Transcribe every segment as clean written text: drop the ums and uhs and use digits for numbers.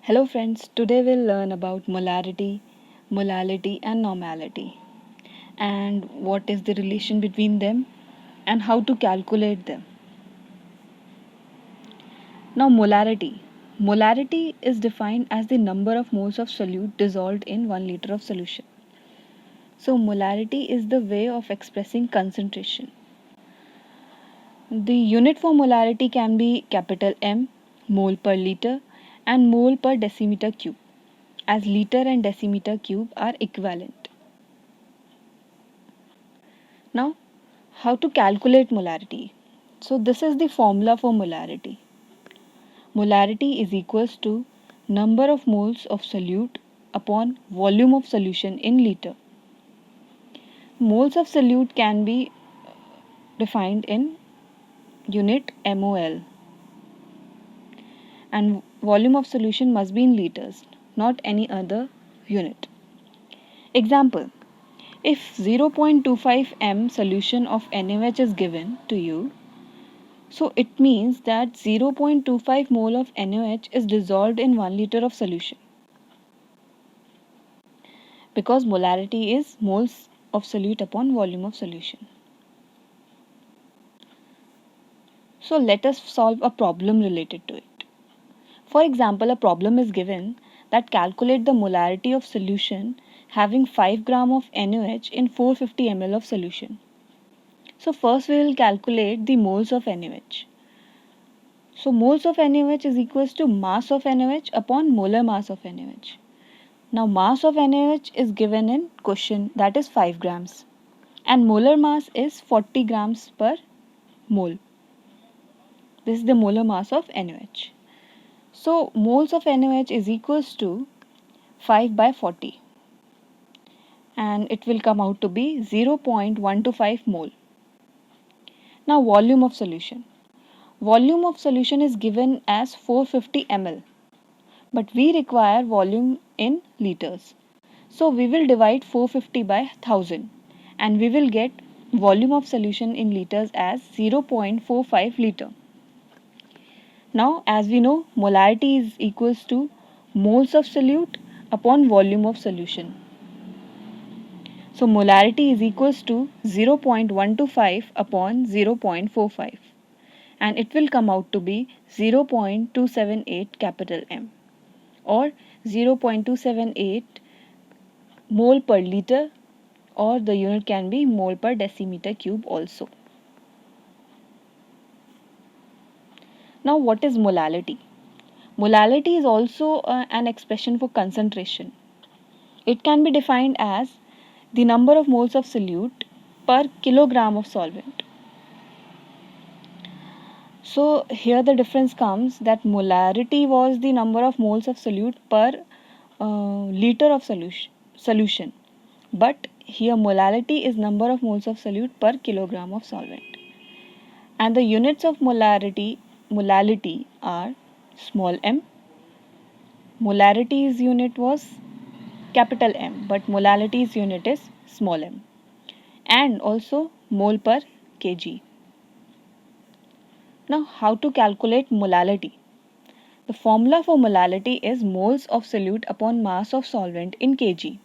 Hello friends, today we'll learn about molarity, molality and normality and what is the relation between them and how to calculate them. Now molarity. Molarity is defined as the number of moles of solute dissolved in 1 liter of solution. So molarity is the way of expressing concentration. The unit for molarity can be capital M, mole per liter and mole per decimeter cube, as liter and decimeter cube are equivalent. Now, how to calculate molarity? So, this is the formula for molarity. Molarity is equals to number of moles of solute upon volume of solution in liter. Moles of solute can be defined in unit mol, and volume of solution must be in liters, not any other unit. Example: if 0.25 m solution of NaOH is given to you, so it means that 0.25 mole of NaOH is dissolved in 1 liter of solution, because molarity is moles of solute upon volume of solution. So let us solve a problem related to it. For example, a problem is given that calculate the molarity of solution having 5 gram of NaOH in 450 ml of solution. So first we will calculate the moles of NaOH. So moles of NaOH is equals to mass of NaOH upon molar mass of NaOH. Now mass of NaOH is given in question, that is 5 grams, and molar mass is 40 grams per mole. This is the molar mass of NaOH. So moles of NaOH is equals to 5 by 40, and it will come out to be 0.125 mole. Now volume of solution. Volume of solution is given as 450 ml, but we require volume in liters. So we will divide 450 by 1000 and we will get volume of solution in liters as 0.45 liter. Now as we know, molarity is equals to moles of solute upon volume of solution. So molarity is equals to 0.125 upon 0.45, and it will come out to be 0.278 capital M, or 0.278 mole per liter, or the unit can be mole per decimeter cube also. Now what is molality? Molality is also an expression for concentration. It can be defined as the number of moles of solute per kilogram of solvent. So here the difference comes that molarity was the number of moles of solute per liter of solution, but here molality is number of moles of solute per kilogram of solvent, and the units of molality are small m. Molarity's unit was capital M, but molality's unit is small m, and also mole per kg. Now how to calculate molality? The formula for molality is moles of solute upon mass of solvent in kg.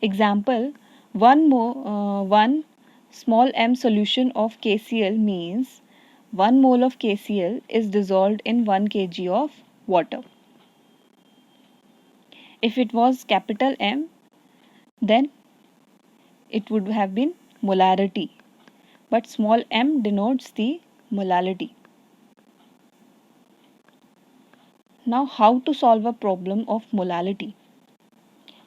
Example: 1 small m solution of KCl means 1 mole of KCl is dissolved in 1 kg of water. If it was capital M, then it would have been molarity, but small m denotes the molality. Now how to solve a problem of molality?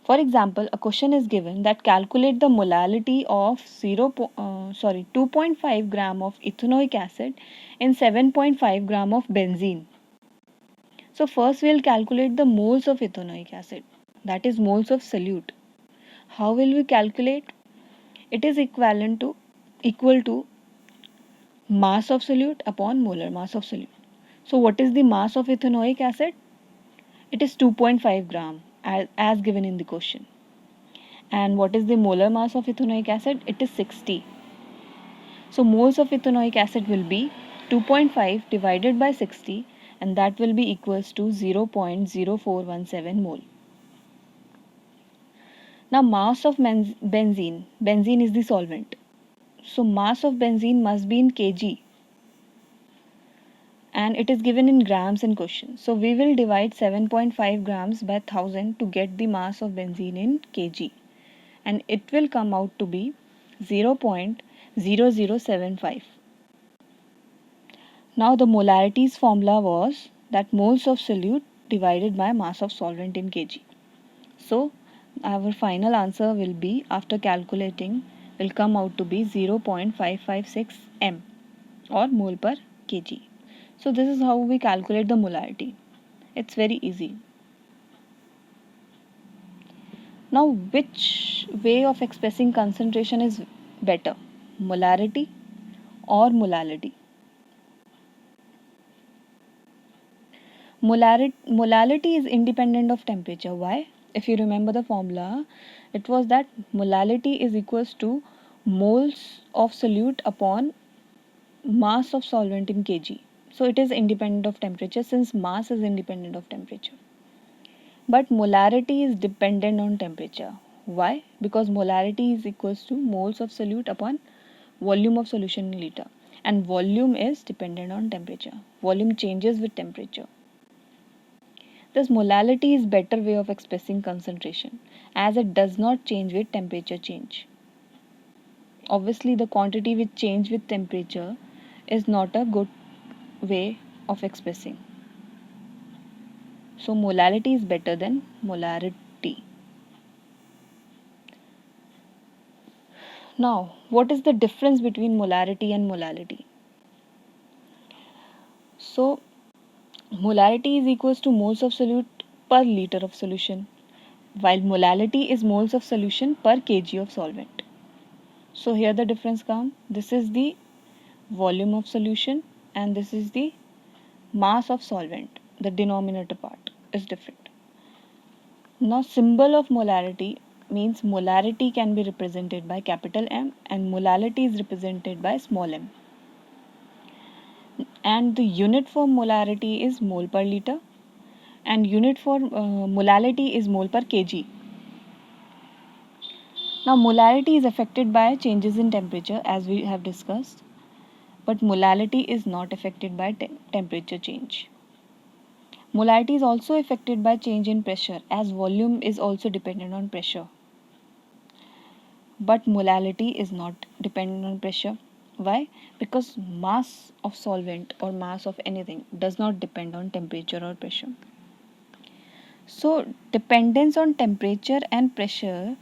For example, a question is given that calculate the molality of 2.5 gram of ethanoic acid in 7.5 gram of benzene. So first we will calculate the moles of ethanoic acid, that is moles of solute. How will we calculate? It is equal to mass of solute upon molar mass of solute. So what is the mass of ethanoic acid? It is 2.5 gram as given in the question. And what is the molar mass of ethanoic acid? It is 60. So moles of ethanoic acid will be 2.5 divided by 60, and that will be equals to 0.0417 mole. Now mass of benzene is the solvent. So mass of benzene must be in kg, and it is given in grams in question. So we will divide 7.5 grams by 1000 to get the mass of benzene in kg, and it will come out to be 0.0075. Now the molarities formula was that moles of solute divided by mass of solvent in kg. So our final answer will be, after calculating, will come out to be 0.556 m or mole per kg. So this is how we calculate the molarity. It's very easy. Now which way of expressing concentration is better, molarity or molality? Molality is independent of temperature. Why? If you remember the formula, it was that molality is equals to moles of solute upon mass of solvent in kg. So it is independent of temperature, since mass is independent of temperature. But molarity is dependent on temperature. Why? Because molarity is equals to moles of solute upon volume of solution in liter, and volume is dependent on temperature. Volume changes with temperature. Thus molality is better way of expressing concentration, as it does not change with temperature change. Obviously the quantity which change with temperature is not a good way of expressing. So molality is better than molarity. Now, what is the difference between molarity and molality? So molarity is equals to moles of solute per liter of solution, while molality is moles of solution per kg of solvent. So here the difference comes. This is the volume of solution and this is the mass of solvent. The denominator part is different. Now symbol of molarity means molarity can be represented by capital M and molality is represented by small m. And the unit for molarity is mole per liter and unit for molality is mole per kg. Now molarity is affected by changes in temperature, as we have discussed, but molality is not affected by temperature change. Molarity is also affected by change in pressure, as volume is also dependent on pressure. But molality is not dependent on pressure. Why? Because mass of solvent or mass of anything does not depend on temperature or pressure. So dependence on temperature and pressure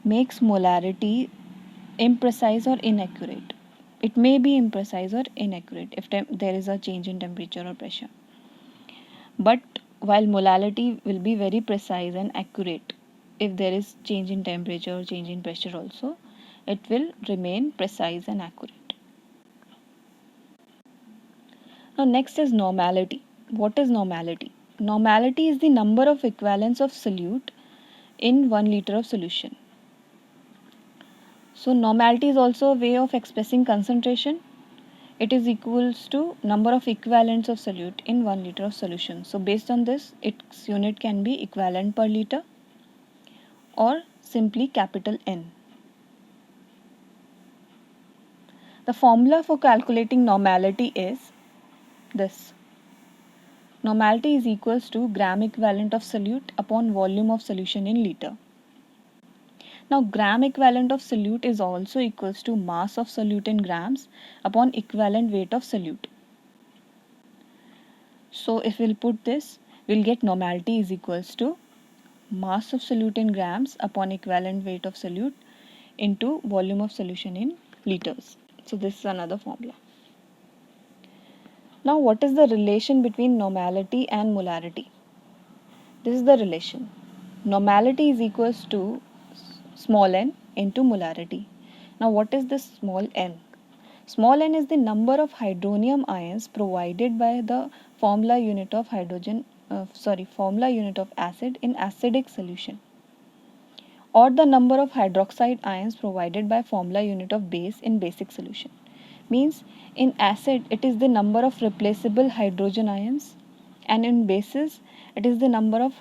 makes molarity imprecise or inaccurate. It may be imprecise or inaccurate if there is a change in temperature or pressure. But while molality will be very precise and accurate, if there is change in temperature or change in pressure also, it will remain precise and accurate. Now next is normality. What is normality? Normality is the number of equivalents of solute in 1 liter of solution. So normality is also a way of expressing concentration. It is equals to number of equivalents of solute in 1 liter of solution. So based on this, its unit can be equivalent per liter or simply capital N. The formula for calculating normality is this. Normality is equals to gram equivalent of solute upon volume of solution in liter. Now gram equivalent of solute is also equals to mass of solute in grams upon equivalent weight of solute. So if we'll put this, we'll get normality is equals to mass of solute in grams upon equivalent weight of solute into volume of solution in liters. So this is another formula. Now what is the relation between normality and molarity? This is the relation. Normality is equals to small n into molarity. Now what is this small n? Small n is the number of hydronium ions provided by the formula unit of formula unit of acid in acidic solution, or the number of hydroxide ions provided by formula unit of base in basic solution. Means in acid it is the number of replaceable hydrogen ions, and in bases it is the number of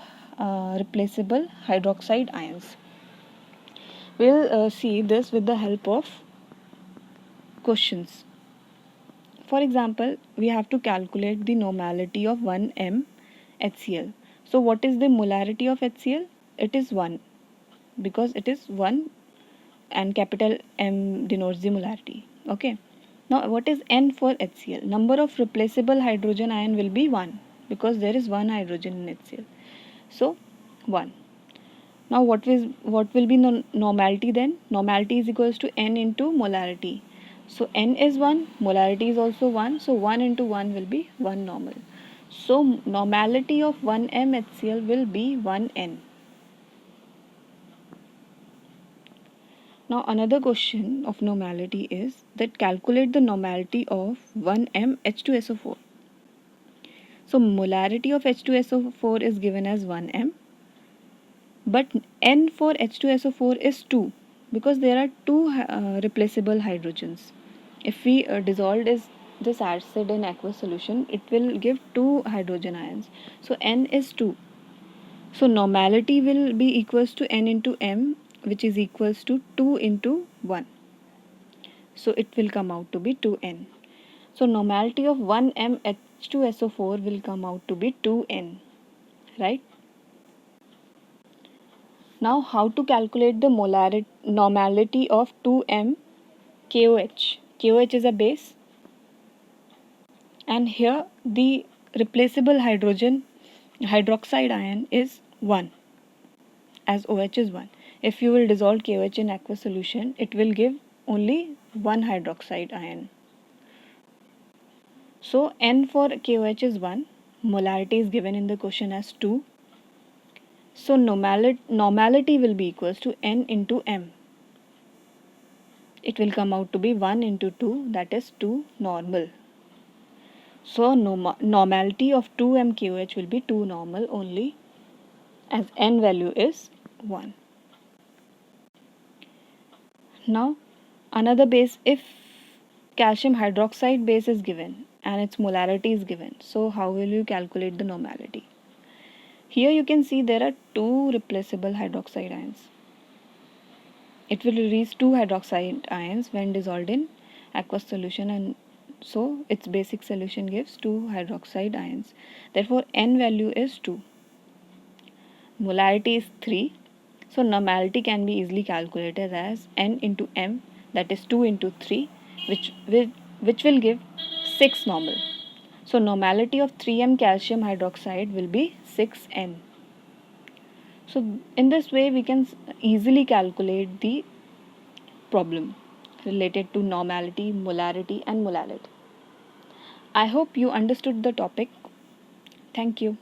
replaceable hydroxide ions. We'll see this with the help of questions. For example, we have to calculate the normality of 1m HCl. So what is the molarity of HCl? It is 1 because it is 1 and capital M denotes the molarity. Okay. Now what is N for HCl? Number of replaceable hydrogen ion will be 1 because there is 1 hydrogen in HCl. So 1. Now what will be normality then? Normality is equals to N into molarity. So N is 1, molarity is also 1. So 1 into 1 will be 1 normal. So normality of 1m HCl will be 1N. Now another question of normality is that calculate the normality of 1m H2SO4. So molarity of H2SO4 is given as 1m. But N for H2SO4 is 2 because there are two replaceable hydrogens. If we dissolve this acid in aqueous solution, it will give 2 hydrogen ions. So N is 2. So normality will be equals to N into M, which is equals to 2 into 1. So it will come out to be 2N. So normality of 1M H2SO4 will come out to be 2N, right? Now how to calculate the normality of 2M KOH. KOH is a base and here the replaceable hydroxide ion is 1 as OH is 1. If you will dissolve KOH in aqueous solution, it will give only 1 hydroxide ion. So N for KOH is 1, molarity is given in the question as 2. So normality will be equals to N into M. It will come out to be 1 into 2, that is 2 normal. So normality of 2mKOH will be 2 normal only as N value is 1. Now another base, if calcium hydroxide base is given and its molarity is given, so how will you calculate the normality? Here you can see there are 2 replaceable hydroxide ions. It will release 2 hydroxide ions when dissolved in aqueous solution, and so its basic solution gives 2 hydroxide ions. Therefore N value is 2. Molarity is 3. So normality can be easily calculated as N into M, that is 2 into 3, which will give 6 normal. So normality of 3m calcium hydroxide will be 6N. So in this way we can easily calculate the problem related to normality, molarity and molality. I hope you understood the topic. Thank you.